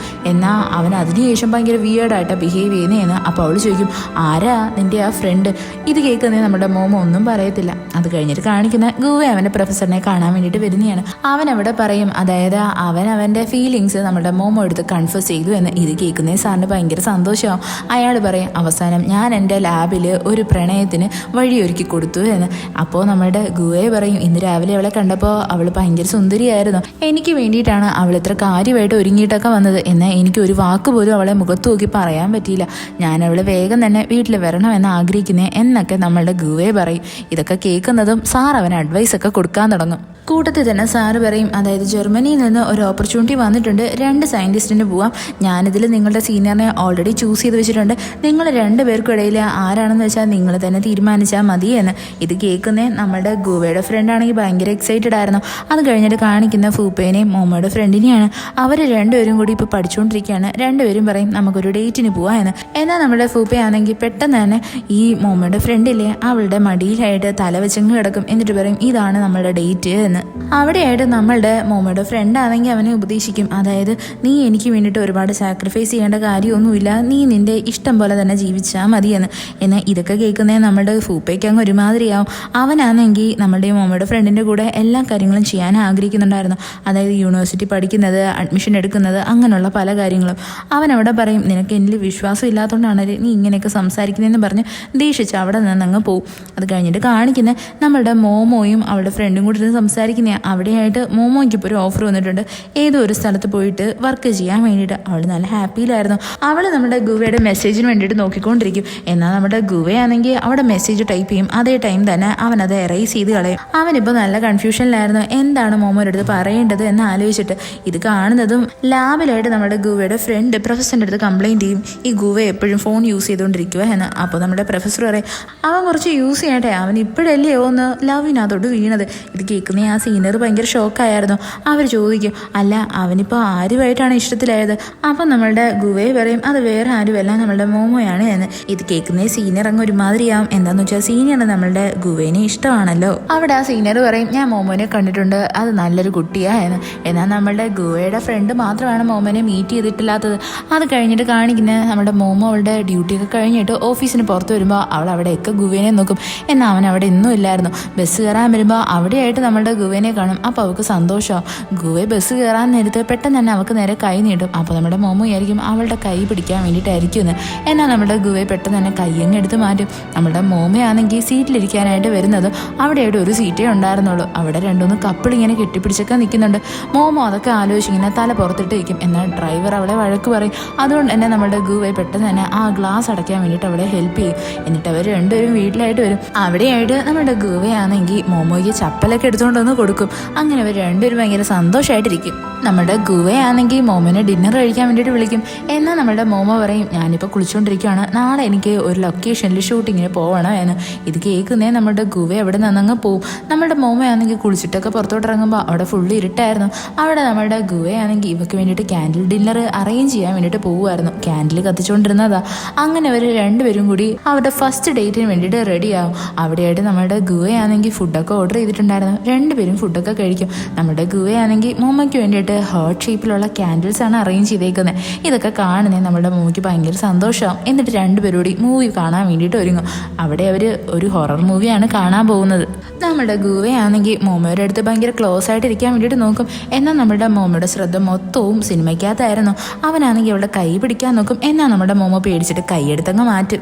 എന്നാൽ അവൻ അതിനുശേഷം ഭയങ്കര വിയേർഡായിട്ടാണ് ബിഹേവ് ചെയ്യുന്നതെന്ന്. അപ്പോൾ അവൾ ചോദിക്കും, ആരാ നിൻ്റെ ആ ഫ്രണ്ട്? ഇത് കേൾക്കുന്നേ നമ്മുടെ മോമോ ഒന്നും പറയത്തില്ല. അത് കഴിഞ്ഞിട്ട് കാണിക്കുന്ന ഗുവ അവൻ്റെ പ്രൊഫസറിനെ കാണാൻ വേണ്ടിയിട്ട് വരുന്നതാണ്. അവൻ അവിടെ പറയും, അതായത് അവൻ്റെ ഫീലിങ്സ് നമ്മുടെ മോമോ എടുത്ത് കൺഫസ് ചെയ്തു എന്ന്. ഇത് കേൾക്കുന്നേ സാറിന് ഭയങ്കര സന്തോഷമാവും. അയാൾ പറയും, അവസാനം ഞാൻ എൻ്റെ ലാബിൽ ഒരു പ്രണയത്തിന് വഴിയൊരുക്കി കൊടുത്തു എന്ന്. അപ്പോൾ നമ്മുടെ ഗുവയെ പറയും, ഇന്ന് രാവിലെ അവളെ കണ്ടപ്പോൾ അവൾ ഭയങ്കര സുന്ദരിയായിരുന്നു, എനിക്ക് വേണ്ടിയിട്ടാണ് അവൾ ഇത്ര കാര്യമായിട്ട് ഒരുങ്ങിയിട്ടൊക്കെ വന്നത്, എന്നാൽ എനിക്ക് ഒരു വാക്ക് പോലും അവളെ മുഖത്ത് നോക്കി പറയാൻ പറ്റിയില്ല. ഞാൻ അവളെ വേഗം തന്നെ വീട്ടിൽ വരണമെന്ന് ആഗ്രഹിക്കുന്നേ എന്നൊക്കെ നമ്മളുടെ ഗുവയെ പറയും. ഇതൊക്കെ കേൾക്കുന്നതും സാർ അവന് അഡ്വൈസൊക്കെ കൊടുക്കാൻ തുടങ്ങും. കൂട്ടത്തിൽ തന്നെ സാറ് പറയും, അതായത് ജർമ്മനിയിൽ നിന്ന് ഒരു ഓപ്പർച്യൂണിറ്റി വന്നിട്ടുണ്ട്, 2 സയൻറ്റിസ്റ്റിന് പോവാം. ഞാനിതിൽ നിങ്ങളുടെ സീനിയറിനെ ഓൾറെഡി ചൂസ് ചെയ്ത് വെച്ചിട്ടുണ്ട്. നിങ്ങൾ 2 പേർക്കും ഇടയിൽ ആരാണെന്ന് വെച്ചാൽ നിങ്ങൾ തന്നെ തീരുമാനിച്ചാൽ മതി എന്ന്. ഇത് കേൾക്കുന്നേ നമ്മുടെ ഗുവയുടെ ഫ്രണ്ടാണെങ്കിൽ ഭയങ്കര എക്സൈറ്റഡ് ആയിരുന്നു. അത് കഴിഞ്ഞിട്ട് കാണിക്കുന്ന ഫൂപ്പേനെയും മോമോയുടെ ഫ്രണ്ടിനെയാണ്. അവർ 2 പേരും കൂടി ഇപ്പോൾ പഠിച്ചുകൊണ്ടിരിക്കുകയാണ്. 2 പേരും പറയും, നമുക്കൊരു ഡേറ്റിന് പോവാം എന്ന്. എന്നാൽ നമ്മുടെ ഫൂപ്പയാണെങ്കിൽ പെട്ടെന്ന് തന്നെ ഈ മോമോയുടെ ഫ്രണ്ടിലെ അവളുടെ മടിയിലായിട്ട് തല വെച്ചങ്ങ് കിടക്കും. എന്നിട്ട് പറയും, ഇതാണ് നമ്മളുടെ ഡേറ്റ് എന്ന്. അവിടെയായിട്ട് നമ്മളുടെ മോമോയുടെ ഫ്രണ്ടാണെങ്കിൽ അവനെ ഉപദേശിക്കും, അതായത് നീ എനിക്ക് വേണ്ടിയിട്ട് ഒരുപാട് സാക്രിഫൈസ് ചെയ്യേണ്ട കാര്യമൊന്നുമില്ല, നീ നിന്റെ ഇഷ്ടം പോലെ തന്നെ ജീവിച്ചാൽ മതിയെന്ന്. എന്നാൽ ഇതൊക്കെ കേൾക്കുന്നേ നമ്മുടെ ഫൂപ്പയ്ക്ക് അങ്ങ് ഒരുമാതിരിയാവും. അവനാണെങ്കിൽ നമ്മളുടെ മോമോയുടെ ഫ്രണ്ടിൻ്റെ കൂടെ എല്ലാ കാര്യങ്ങളും ചെയ്യാൻ ആഗ്രഹിക്കുന്നുണ്ടായിരുന്നു. അതായത് യൂണിവേഴ്സിറ്റി പഠിക്കുന്നത്, അഡ്മിഷൻ എടുക്കുന്നത്, അങ്ങനെയുള്ള പല കാര്യങ്ങളും. അവൻ അവിടെ പറയും, നിനക്ക് എന്നിൽ വിശ്വാസം ഇല്ലാത്തതുകൊണ്ടാണ് നീ ഇങ്ങനെയൊക്കെ സംസാരിക്കുന്നതെന്ന് പറഞ്ഞ് ദേഷിച്ച് അവിടെ നിന്ന് അങ്ങ് പോവും. അത് കഴിഞ്ഞിട്ട് കാണിക്കുന്ന നമ്മളുടെ മോമോയും അവളുടെ ഫ്രണ്ടും കൂടി സംസാരിക്കുന്ന അവിടെയായിട്ട് മോമോയ്ക്ക് ഇപ്പോൾ ഒരു ഓഫർ വന്നിട്ടുണ്ട്, ഏതോ ഒരു സ്ഥലത്ത് പോയിട്ട് വർക്ക് ചെയ്യാൻ വേണ്ടിയിട്ട്. അവൾ നല്ല ഹാപ്പിയിലായിരുന്നു. അവൾ നമ്മുടെ ഗുവയുടെ മെസ്സേജിന് വേണ്ടിയിട്ട് നോക്കിക്കൊണ്ടിരിക്കും. എന്നാൽ നമ്മുടെ ഗുവയാണെങ്കിൽ അവിടെ മെസ്സേജ് ടൈപ്പ് ചെയ്യും. അതേ ടൈം തന്നെ അവനത് എറേസ് ചെയ്ത് കളയും. അവനിപ്പോൾ നല്ല കൺഫ്യൂഷനിലായിരുന്നു, എന്താണ് മോമോയുടെ അടുത്ത് പറയേണ്ടത് എന്ന് ആലോചിച്ചിട്ട്. ഇത് കാണുന്നതും ലാബിലായിട്ട് നമ്മുടെ ഗുവയുടെ ഫ്രണ്ട് പ്രൊഫസറിൻ്റെ അടുത്ത് കംപ്ലയിൻറ്റ് ചെയ്യും, ഈ ഗുവ എപ്പോഴും ഫോൺ യൂസ് ചെയ്തുകൊണ്ടിരിക്കുക എന്ന്. അപ്പോൾ നമ്മുടെ പ്രൊഫസർ പറയും, അവൻ കുറച്ച് യൂസ് ചെയ്യട്ടെ, അവൻ ഇപ്പോഴല്ലേ ഒന്ന് ലവിനകത്തോട്ട് വീണത്. ഇത് കേൾക്കുന്ന ആ സീനിയർ ഭയങ്കര ഷോക്കായിരുന്നു. അവർ ചോദിക്കും, അല്ല അവനിപ്പോൾ ആരുമായിട്ടാണ് ഇഷ്ടത്തിലായത്? അപ്പം നമ്മളുടെ ഗുവയെ പറയും, അത് വേറെ ആരുമല്ല, നമ്മളുടെ മോമോയാണ് എന്ന്. ഇത് കേൾക്കുന്ന സീനിയർ അങ്ങ് ഒരുമാതിരിയാവും. എന്താന്ന് വെച്ചാൽ സീനിയർ നമ്മളുടെ ഗുവേനെ ഇഷ്ടമാണല്ലോ. അവിടെ ആ സീനിയർ പറയും, ഞാൻ മോമോനെ കണ്ടിട്ടുണ്ട്, അത് നല്ലൊരു കുട്ടിയാണ്. എന്നാൽ നമ്മളുടെ ഗുവയുടെ ഫ്രണ്ട് മാത്രമാണ് മോമോനെ മീറ്റ് ചെയ്തിട്ടില്ലാത്തത്. അത് കഴിഞ്ഞിട്ട് കാണിക്കുന്ന നമ്മുടെ മോമോ അവളുടെ ഡ്യൂട്ടിയൊക്കെ കഴിഞ്ഞിട്ട് ഓഫീസിന് പുറത്ത് വരുമ്പോൾ അവൾ അവിടെയൊക്കെ ഗുവേനെ നോക്കും. എന്നാൽ അവൻ അവിടെ ഒന്നും ഇല്ലായിരുന്നു. ബസ് കയറാൻ വരുമ്പോൾ അവിടെയായിട്ട് നമ്മളുടെ ഗുവേനെ കാണും. അപ്പോൾ അവൾക്ക് സന്തോഷമാവും. ഗുവെ ബസ് കയറാൻ നേരത്ത് പെട്ടെന്ന് തന്നെ അവൾക്ക് നേരെ കൈ നീട്ടും. അപ്പോൾ നമ്മുടെ മോമോ ആയിരിക്കും അവളുടെ കൈ പിടിക്കാൻ വേണ്ടിയിട്ടായിരിക്കും എന്ന്. എന്നാൽ നമ്മുടെ ഗുവെ പെട്ടെന്ന് തന്നെ കയ്യങ്ങ് എടുത്ത് മാറ്റും. നമ്മുടെ മോമയാണെങ്കിൽ സീറ്റിലിരിക്കാനായിട്ട് വരുന്നത് അവിടെയായിട്ട് ഒരു സീറ്റേ ഉണ്ടായിരുന്നുള്ളൂ. അവിടെ 2-3 കപ്പിൾ ഇങ്ങനെ കെട്ടിപ്പിടിച്ചൊക്കെ നിൽക്കുന്നുണ്ട്. മോമോ അതൊക്കെ ആലോചിച്ചിങ്ങനെ തല പുറത്തിട്ട് വയ്ക്കും. എന്നാൽ ഡ്രൈവർ അവളെ വഴക്ക് പറയും. അതുകൊണ്ട് തന്നെ നമ്മുടെ ഗുവെ പെട്ടെന്ന് തന്നെ ആ ഗ്ലാസ് അടയ്ക്കാൻ വേണ്ടിയിട്ട് അവളെ ഹെൽപ്പ് ചെയ്യും. എന്നിട്ട് അവർ 2 പേരും വീട്ടിലായിട്ട് വരും. അവിടെയായിട്ട് നമ്മുടെ ഗുവയാണെങ്കിൽ മോമോയ്ക്ക് ചപ്പലൊക്കെ എടുത്തുകൊണ്ടൊന്ന് കൊടുക്കും. അങ്ങനെ അവർ 2 പേരും ഭയങ്കര സന്തോഷമായിട്ടിരിക്കും. നമ്മുടെ ഗുവയാണെങ്കിൽ മോമോനെ ഡിന്നർ കഴിക്കാൻ വേണ്ടിയിട്ട് വിളിക്കും. എന്നാൽ നമ്മുടെ മോമോ പറയും, ഞാനിപ്പോൾ കുളിച്ചുകൊണ്ടിരിക്കുകയാണ്, നാളെ എനിക്ക് ഒരു ലൊക്കേഷനിൽ ഷൂട്ടിങ്ങിന് പോവണം എന്ന്. ഇത് കേൾക്കുന്നേ നമ്മുടെ ഗുവ അവിടെ നിന്നങ്ങ് പോവും. നമ്മുടെ മോമയാണെങ്കിൽ കുളിച്ചിട്ടൊക്കെ പുറത്തോട്ട് ഇറങ്ങുമ്പോൾ അവിടെ ഫുള്ള് ഇരുട്ടായിരുന്നു. അവിടെ നമ്മുടെ ഗുവയാണെങ്കിൽ ഇവർക്ക് വേണ്ടിയിട്ട് ക്യാൻഡിൽ ഡിന്നർ അറേഞ്ച് ചെയ്യാൻ വേണ്ടിയിട്ട് പോകുമായിരുന്നു. ക്യാൻഡിൽ കത്തിച്ചുകൊണ്ടിരുന്നതാ. അങ്ങനെ അവർ രണ്ടുപേരും കൂടി അവരുടെ ഫസ്റ്റ് ഡേറ്റിന് വേണ്ടിയിട്ട് റെഡിയാവും. അവിടെയായിട്ട് നമ്മുടെ ഗുവയാണെങ്കിൽ ഫുഡൊക്കെ ഓർഡർ ചെയ്തിട്ടുണ്ടായിരുന്നു. രണ്ടുപേരും ഫുഡൊക്കെ കഴിക്കും. നമ്മുടെ ഗുവയാണെങ്കിൽ മോമയ്ക്ക് വേണ്ടിയിട്ട് ഹാർട്ട് ഷേപ്പിലുള്ള ക്യാൻഡിൽസ് ആണ് അറേഞ്ച് ചെയ്തേക്കുന്നത്. ഇതൊക്കെ കാണുന്നേ നമ്മുടെ മോമയ്ക്ക് ഭയങ്കര സന്തോഷമാവും. എന്നിട്ട് രണ്ടുപേരോടി മൂവി കാണാൻ വേണ്ടിയിട്ട് ഒരുങ്ങും. അവിടെ അവർ ഒരു ഹൊറർ മൂവിയാണ് കാണാൻ പോകുന്നത്. നമ്മുടെ ഗുവയാണെങ്കിൽ മോമയുടെ അടുത്ത് ഭയങ്കര ക്ലോസ് ആയിട്ട് ഇരിക്കാൻ വേണ്ടിയിട്ട് നോക്കും. എന്നാൽ നമ്മുടെ മോമയുടെ ശ്രദ്ധ മൊത്തവും സിനിമയ്ക്കകത്തായിരുന്നു. അവനാണെങ്കിൽ അവളുടെ കൈ പിടിക്കാൻ നോക്കും. എന്നാൽ നമ്മുടെ മോമ പേടിച്ചിട്ട് കൈയെടുത്തങ്ങ് മാറ്റും.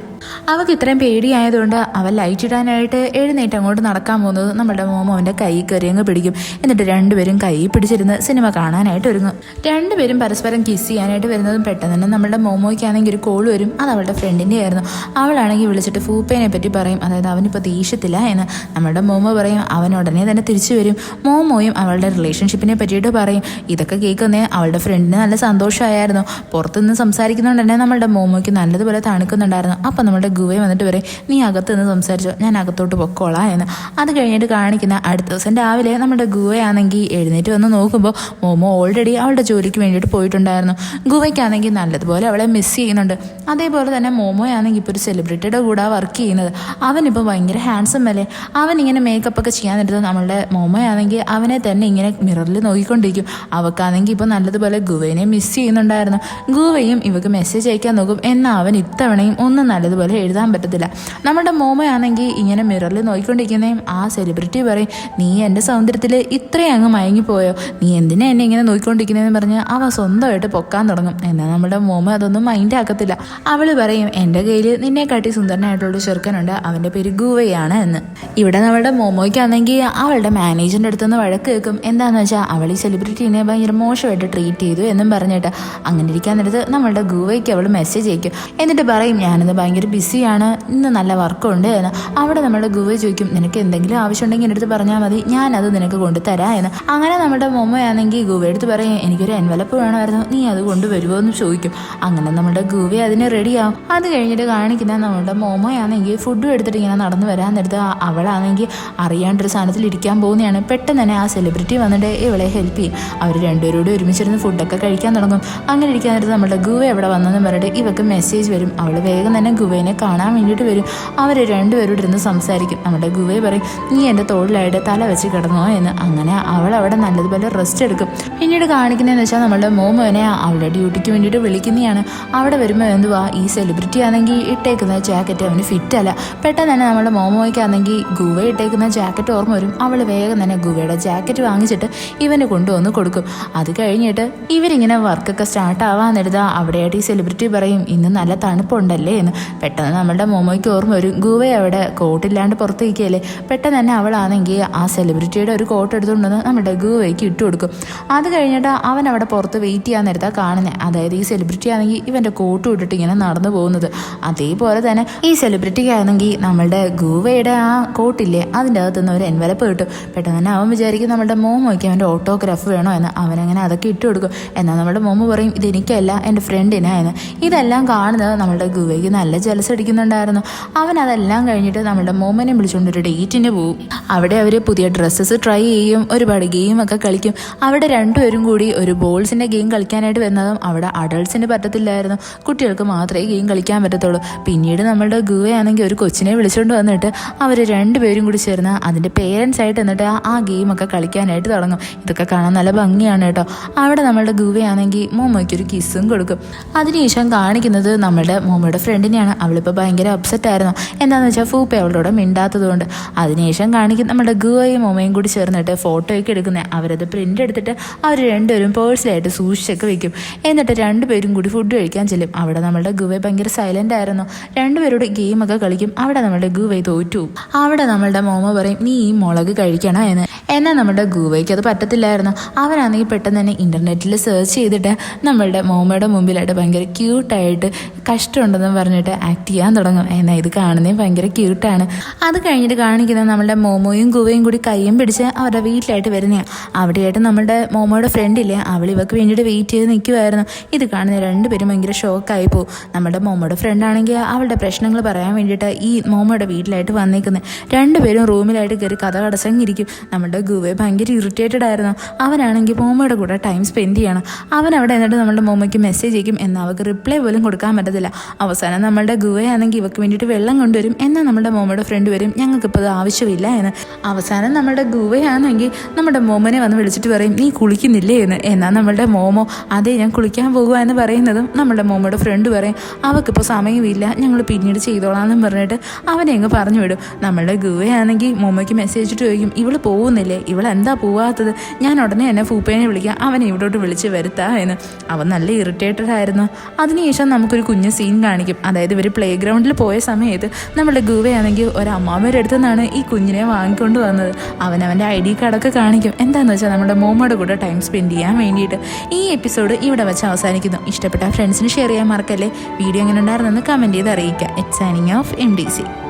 അവൾക്ക് ഇത്രയും പേടിയായതുകൊണ്ട് അവൻ ലൈറ്റ് ഇടാനായിട്ട് എഴുന്നേറ്റ് അങ്ങോട്ട് നടക്കാൻ പോകുന്നത് നമ്മുടെ മോമ അവൻ്റെ കൈ കയറി അങ്ങ് പിടിക്കും. എന്നിട്ട് രണ്ടുപേരും കൈ പിടിച്ചിരുന്ന് സിനിമ കാണാനായിട്ട് ഒരുങ്ങും. രണ്ടുപേരും പരസ്പരം കിസ് ചെയ്യാനായിട്ട് വരുന്നതും പെട്ടെന്ന് തന്നെ നമ്മുടെ മോമോയ്ക്കാണെങ്കിൽ ഒരു കോൾ വരും. അത് അവളുടെ ഫ്രണ്ടിൻ്റെ ആയിരുന്നു. അവളാണെങ്കിൽ വിളിച്ചിട്ട് ഫൂപ്പേനെ പറ്റി പറയും. അതായത് അവനിപ്പോൾ ദേഷ്യത്തില്ല എന്ന്. നമ്മുടെ മോമോ പറയും അവൻ ഉടനെ തന്നെ തിരിച്ചു വരും. മോമോയും അവളുടെ റിലേഷൻഷിപ്പിനെ പറ്റിയിട്ട് പറയും. ഇതൊക്കെ കേൾക്കുന്നേ അവളുടെ ഫ്രണ്ടിന് നല്ല സന്തോഷമായിരുന്നു. പുറത്തുനിന്ന് സംസാരിക്കുന്നതുകൊണ്ട് തന്നെ നമ്മുടെ മോമോയ്ക്ക് നല്ലതുപോലെ തണുക്കുന്നുണ്ടായിരുന്നു. അപ്പം നമ്മുടെ ഗുവയെ വന്നിട്ട് പറയും നീ അകത്ത് നിന്ന് സംസാരിച്ചോ, ഞാൻ അകത്തോട്ട് പൊക്കോളാം എന്ന്. അത് കഴിഞ്ഞിട്ട് കാണിക്കുന്ന അടുത്ത ദിവസം രാവിലെ നമ്മുടെ ഗുവയാണെങ്കിൽ എഴുന്നേറ്റ് വന്ന് നോക്കുമ്പോൾ മോമോ ഓൾറെഡി അവളുടെ ജോലിക്ക് വേണ്ടിയിട്ട് പോയിട്ടുണ്ടായിരുന്നു. ഗുവയ്ക്കാണെങ്കിൽ നല്ലതുപോലെ അവളെ മിസ് ചെയ്യുന്നുണ്ട്. അതേപോലെ തന്നെ മോമോയാണെങ്കിൽ ഇപ്പോൾ ഒരു സെലിബ്രിറ്റിയുടെ കൂടെ വർക്ക് ചെയ്യുന്നത്. അവനിപ്പോൾ ഭയങ്കര ഹാൻസം അല്ലേ. അവനിങ്ങനെ മേക്കപ്പ് ഒക്കെ ചെയ്യാൻ നേരത്ത് നമ്മളുടെ മോമോയാണെങ്കിൽ അവനെ തന്നെ ഇങ്ങനെ മിററിൽ നോക്കിക്കൊണ്ടിരിക്കും. അവൾക്കാണെങ്കിൽ ഇപ്പോൾ നല്ലതുപോലെ ഗുവയെ മിസ് ചെയ്യുന്നുണ്ടായിരുന്നു. ഗുവയും ഇവക്ക് മെസ്സേജ് അയക്കാൻ നോക്കും. എന്നാൽ അവൻ ഇത്തവണയും ഒന്നും നല്ലതുപോലെ എഴുതാൻ പറ്റത്തില്ല. നമ്മുടെ മോമയാണെങ്കിൽ ഇങ്ങനെ മിററിൽ നോക്കിക്കൊണ്ടിരിക്കുന്നതും ആ സെലിബ്രിറ്റി പറയും നീ എൻ്റെ സൗന്ദര്യത്തിൽ ഇത്രയും അങ്ങ് മയങ്ങിപ്പോയോ, നീ എന്തിനാ എന്നെ ഇങ്ങനെ നോക്കിക്കൊണ്ടിരിക്കുന്നതെന്ന് പറഞ്ഞ് അവൻ സ്വന്തമായിട്ട് പൊക്കാൻ തുടങ്ങും. എന്നാൽ നമ്മുടെ മോമ അതൊന്നും മൈൻഡ് ആക്കത്തില്ല. അവൾ പറയും എൻ്റെ കയ്യിൽ നിന്നെക്കാട്ടി സുന്ദരനായിട്ടുള്ള ചെറുക്കനുണ്ട്, അവൻ്റെ പേര് ഗുവയാണ് എന്ന്. ഇവിടെ നമ്മുടെ മോമോയ്ക്കാണെങ്കിൽ അവളുടെ മാനേജറിൻ്റെ അടുത്തുനിന്ന് വഴക്ക് കേൾക്കും. എന്താണെന്ന് വെച്ചാൽ അവൾ ഈ സെലിബ്രിറ്റീനെ ഭയങ്കര മോശമായിട്ട് ട്രീറ്റ് ചെയ്തു എന്നും പറഞ്ഞിട്ട്. അങ്ങനെ ഇരിക്കാൻ നേരത്ത് നമ്മളുടെ ഗുവയ്ക്ക് അവൾ മെസ്സേജ് അയക്കും. എന്നിട്ട് പറയും ഞാനിന്ന് ഭയങ്കര ബിസിയാണ്, ഇന്ന് നല്ല വർക്കുണ്ട് എന്ന്. അവിടെ നമ്മുടെ ഗുവ ചോദിക്കും നിനക്ക് എന്തെങ്കിലും ആവശ്യമുണ്ടെങ്കിൽ എൻ്റെ അടുത്ത് പറഞ്ഞാൽ മതി, ഞാനത് നിനക്ക് കൊണ്ടുതരാം എന്ന്. അങ്ങനെ നമ്മുടെ മോമയാണെങ്കിൽ ഗുവ എടുത്ത് പറയും എനിക്കൊരു എൻവലപ്പ് വേണമായിരുന്നു, നീ അത് കൊണ്ടുവരുമോ എന്ന് ചോദിക്കും. അങ്ങനെ നമ്മുടെ ഗുവ അതിന് റെഡിയാവും. അത് കഴിഞ്ഞിട്ട് കാണിക്കുന്ന നമ്മുടെ മോമയാണെങ്കിൽ ഫുഡും എടുത്തിട്ട് ഇങ്ങനെ നടന്നു വരാൻ നേരത്ത് അവളാണെങ്കിൽ അറിയാണ്ടൊരു സാധനത്തിൽ ഇരിക്കാൻ പോകുന്നതാണ്. പെട്ടെന്ന് തന്നെ ആ സെലിബ്രിറ്റി വന്നിട്ട് ഇവളെ ഹെൽപ്പ് ചെയ്യും. അവർ രണ്ടുപേരോട് ഒരുമിച്ചിരുന്ന് ഫുഡൊക്കെ കഴിക്കാൻ തുടങ്ങും. അങ്ങനെ ഇരിക്കാൻ നേരത്ത് നമ്മുടെ ഗുവ എവിടെ വന്നെന്ന് പറഞ്ഞിട്ട് ഇവക്ക് മെസ്സേജ് വരും. അവൾ വേഗം തന്നെ ഗുവേനെ കാണാൻ വേണ്ടിയിട്ട് വരും. അവർ രണ്ടുപേരോട് ഇരുന്ന് സംസാരിക്കും. നമ്മുടെ ഗുവയെ പറയും നീ എൻ്റെ തോളിലായിട്ട് തല വെച്ച് കിടന്നോ എന്ന്. അങ്ങനെ അവൾ അവിടെ നല്ലതുപോലെ റെസ്റ്റ് എടുക്കും. പിന്നീട് കാണിക്കുന്നതെന്ന് വെച്ചാൽ നമ്മുടെ മോമോനെ അവളുടെ ഡ്യൂട്ടിക്ക് വേണ്ടിയിട്ട് വിളിക്കുന്നതാണ്. അവിടെ വരുമ്പോൾ എന്തുവാ ഈ സെലിബ്രിറ്റി ആണെങ്കിൽ ഇട്ടേക്കുന്ന ജാക്കറ്റ് അവന് ഫിറ്റ് അല്ല. പെട്ടെന്ന് തന്നെ നമ്മുടെ മോമോയ്ക്കാണെങ്കിൽ ഗുവ ഇട്ടേക്കുന്ന ജാക്കറ്റ് ഓർമ്മ വരും. അവൾ വേഗം തന്നെ ഗുവയുടെ ജാക്കറ്റ് വാങ്ങിച്ചിട്ട് ഇവന് കൊണ്ടുവന്ന് കൊടുക്കും. അത് കഴിഞ്ഞിട്ട് ഇവരിങ്ങനെ വർക്കൊക്കെ സ്റ്റാർട്ട് ആവാന്നെടുത്താൽ അവിടെയായിട്ട് ഈ സെലിബ്രിറ്റി പറയും ഇന്ന് നല്ല തണുപ്പുണ്ടല്ലേ എന്ന്. പെട്ടെന്ന് നമ്മുടെ മോമോയ്ക്ക് ഓർമ്മ വരും ഗുവ അവിടെ കോട്ടില്ലാണ്ട് പുറത്തേക്കല്ലേ. പെട്ടെന്ന് തന്നെ അവളാണെങ്കിൽ ആ സെലിബ്രിറ്റിയുടെ ഒരു കോട്ട് എടുത്തുകൊണ്ടുവന്ന് നമ്മുടെ ഗുവയ്ക്ക് ഇട്ട് കൊടുക്കും. അത് കഴിഞ്ഞിട്ട് അവൻ അവിടെ പുറത്ത് വെയിറ്റ് ചെയ്യാൻ നേരത്താണ് കാണുന്നത്. അതായത് ഈ സെലിബ്രിറ്റി ആണെങ്കിൽ ഇവൻ്റെ കോട്ട് ഇട്ടിട്ട് ഇങ്ങനെ നടന്നു പോകുന്നത്. അതേപോലെ തന്നെ ഈ സെലിബ്രിറ്റിക്ക് ആണെങ്കിൽ നമ്മളുടെ ഗുവയുടെ ആ കോട്ടില്ലേ അതിൻ്റെ അകത്തുനിന്ന് ഒരു എൻവലപ്പ് കിട്ടും. പെട്ടെന്ന് തന്നെ അവൻ വിചാരിക്കും നമ്മുടെ മോമോയ്ക്ക് അവൻ്റെ ഓട്ടോഗ്രാഫ് വേണോ എന്ന്. അവനങ്ങനെ അതൊക്കെ ഇട്ട് കൊടുക്കും. എന്നാൽ നമ്മുടെ മോമോ പറയും ഇതെനിക്കല്ല എൻ്റെ ഫ്രണ്ടിനാ എന്ന്. ഇതെല്ലാം കാണുന്നത് നമ്മളുടെ ഗുവയ്ക്ക് നല്ല ജലസ് അടിക്കുന്നുണ്ടായിരുന്നു. അവൻ അതെല്ലാം കഴിഞ്ഞിട്ട് നമ്മുടെ മോമനെ വിളിച്ചുകൊണ്ട് ഒരു ഡേറ്റിന് പോകും. അവിടെ അവർ പുതിയ ഡ്രസ്സസ് ട്രൈ ചെയ്യും, ഒരുപാട് ഗെയിമൊക്കെ കളിക്കും. അവിടെ രണ്ടുപേരും കൂടി ഒരു ബോൾസിൻ്റെ ഗെയിം കളിക്കാനായിട്ട് വരുന്നതും അവിടെ അഡൾട്ട്സിന് പറ്റത്തില്ലായിരുന്നു, കുട്ടികൾക്ക് മാത്രമേ ഗെയിം കളിക്കാൻ പറ്റത്തുള്ളൂ. പിന്നീട് നമ്മളുടെ ഗുവയാണെങ്കിൽ ഒരു കൊച്ചിനെ വിളിച്ചുകൊണ്ട് വന്നിട്ട് അവർ രണ്ടുപേരും കൂടി ചേർന്ന് അതിൻ്റെ പേരൻസ് ആയിട്ട് എന്നിട്ട് ആ ഗെയിമൊക്കെ കളിക്കാനായിട്ട് തുടങ്ങും. ഇതൊക്കെ കാണാൻ നല്ല ഭംഗിയാണ് കേട്ടോ. അവിടെ നമ്മളുടെ ഗുവയാണെങ്കിൽ മോമോയ്ക്ക് ഒരു കിസ്സും കൊടുക്കും. അതിനുശേഷം കാണിക്കുന്നത് നമ്മുടെ മോമോയുടെ ഫ്രണ്ടിനെയാണ്. അവളിപ്പോൾ ഭയങ്കര അപ്സെറ്റ് ആയിരുന്നു. എന്താണെന്ന് വെച്ചാൽ ഫൂപ്പ അവളോട് മിണ്ടാത്തതുകൊണ്ട്. അതിനുശേഷം കാണിക്കും നമ്മുടെ ഗുവയും മോമയും കൂടി ചേർന്നിട്ട് ഫോട്ടോയൊക്കെ എടുക്കുന്നത്. അവരത് പ്രിൻ്റ് എടുത്തിട്ട് അവർ രണ്ടുപേരും പേഴ്സിലായിട്ട് സൂക്ഷിച്ചൊക്കെ വെക്കും. എന്നിട്ട് രണ്ടുപേരും കൂടി ഫുഡ് കഴിക്കാൻ ചെല്ലും. അവിടെ നമ്മുടെ ഗുവ ഭയങ്കര സൈലൻ്റ് ആയിരുന്നു. രണ്ടുപേരോട് ഗെയിമൊക്കെ കളിക്കും. അവിടെ നമ്മുടെ ഗുവ തോറ്റു. അവിടെ നമ്മളുടെ മോമ പറയും നീ ഈ മുളക് കഴിക്കണം എന്ന്. എന്നാൽ നമ്മുടെ ഗൂവയ്ക്ക് അത് പറ്റത്തില്ലായിരുന്നു. അവനാണെങ്കിൽ പെട്ടെന്ന് തന്നെ ഇൻ്റർനെറ്റിൽ സെർച്ച് ചെയ്തിട്ട് നമ്മളുടെ മോമയുടെ മുമ്പിലായിട്ട് ഭയങ്കര ക്യൂട്ടായിട്ട് കഷ്ടമുണ്ടെന്ന് പറഞ്ഞിട്ട് ആക്ട് ചെയ്യാൻ തുടങ്ങും. എന്നാൽ ഇത് കാണുന്നേ ഭയങ്കര ക്യൂട്ടാണ്. അത് കഴിഞ്ഞിട്ട് കാണിക്കുന്നത് നമ്മളുടെ മോമോയും ഗുവയും കൂടി കയ്യും പിടിച്ച് അവരുടെ വീട്ടിലായിട്ട് വരുന്നതാണ്. അവിടെയായിട്ട് നമ്മുടെ മോമോയുടെ ഫ്രണ്ടില്ലേ, അവൾ ഇവർക്ക് വേണ്ടിയിട്ട് വെയിറ്റ് ചെയ്ത് നിൽക്കുമായിരുന്നു. ഇത് കാണുന്ന രണ്ടുപേരും ഭയങ്കര ഷോക്കായി പോകും. നമ്മുടെ മോമോയുടെ ഫ്രണ്ടാണെങ്കിൽ അവളുടെ പ്രശ്നങ്ങൾ പറയാൻ വേണ്ടിയിട്ട് ഈ മോമോയുടെ വീട്ടിലായിട്ട് വന്നേക്കുന്നത്. രണ്ടുപേരും റൂമിലായിട്ട് കയറി കഥ കടച്ചങ്ങിരിക്കും. നമ്മുടെ ഗുവ ഭയങ്കര ഇറിറ്റേറ്റഡ് ആയിരുന്നു. അവനാണെങ്കിൽ മോമോയുടെ കൂടെ ടൈം സ്പെൻഡ് ചെയ്യണം. അവൻ അവിടെ എന്നിട്ട് നമ്മുടെ മോമോയ്ക്ക് മെസ്സേജ് അയക്കും. എന്നാൽ അവർക്ക് റിപ്ലൈ പോലും കൊടുക്കാൻ പറ്റത്തില്ല. അവസാനം നമ്മുടെ ഗുവയാണെങ്കിൽ ഇവർക്ക് വേണ്ടിയിട്ട് വെള്ളം കൊണ്ടുവരും. എന്നാൽ നമ്മുടെ മോമോയുടെ ഫ്രണ്ട് വരും, ഞങ്ങൾക്കിപ്പോൾ അത് ആവശ്യമില്ല എന്ന്. അവസാനം നമ്മുടെ ഗുവയാണെങ്കിൽ നമ്മുടെ മോമോനെ വന്ന് വിളിച്ചിട്ട് പറയും, നീ കുളിക്കുന്നില്ലേ എന്ന്. എന്നാൽ നമ്മളുടെ മോമോ, അതെ ഞാൻ കുളിക്കാൻ പോകുക എന്ന് പറയുന്നതും നമ്മുടെ മോമോയുടെ ഫ്രണ്ട് പറയും, അവൾക്കിപ്പോൾ സമയമില്ല, ഞങ്ങൾ പിന്നീട് ചെയ്തോളാമെന്നും പറഞ്ഞിട്ട് അവനെ അങ്ങ് പറഞ്ഞു വിടും. നമ്മളുടെ ഗുവയാണെങ്കിൽ മോമോയ്ക്ക് മെസ്സേജ് ഇട്ട് ചോദിക്കും, ഇവൾ പോകുന്നില്ലേ, ഇവളെന്താ പോവാത്തത്, ഞാൻ ഉടനെ എന്നെ ഫൂപ്പേനെ വിളിക്കാം, അവനെ ഇവിടോട്ട് വിളിച്ച് വരുത്താ എന്ന്. അവൻ നല്ല ഇറിറ്റേറ്റഡ് ആയിരുന്നു. അതിനുശേഷം നമുക്കൊരു കുഞ്ഞ് സീൻ കാണിക്കും. അതായത് ഇവർ പ്ലേ ഗ്രൗണ്ടിൽ പോയ സമയത്ത് നമ്മുടെ ഗുവയാണെങ്കിൽ ഒരു അമ്മാമ്മയുടെ അടുത്തു നിന്നാണ് ഈ കുഞ്ഞിനെ വാങ്ങിക്കൊണ്ട് വന്നത്. അവനവൻ്റെ ID കാർഡൊക്കെ കാണിക്കും. എന്താണെന്ന് വെച്ചാൽ നമ്മുടെ മോമോയുടെ കൂടെ ടൈം സ്പെൻഡ് ചെയ്യാൻ വേണ്ടിയിട്ട്. ഈ എപ്പിസോഡ് ഇവിടെ വെച്ച് അവസാനിക്കുന്നു. ഇഷ്ടപ്പെട്ട ഫ്രണ്ട്സിന് ഷെയർ ചെയ്യാൻ മറക്കല്ലേ. വീഡിയോ എങ്ങനെ ഉണ്ടായിരുന്നെന്ന് കമൻറ്റ് ചെയ്ത് അറിയിക്കുക. It's signing off MDC.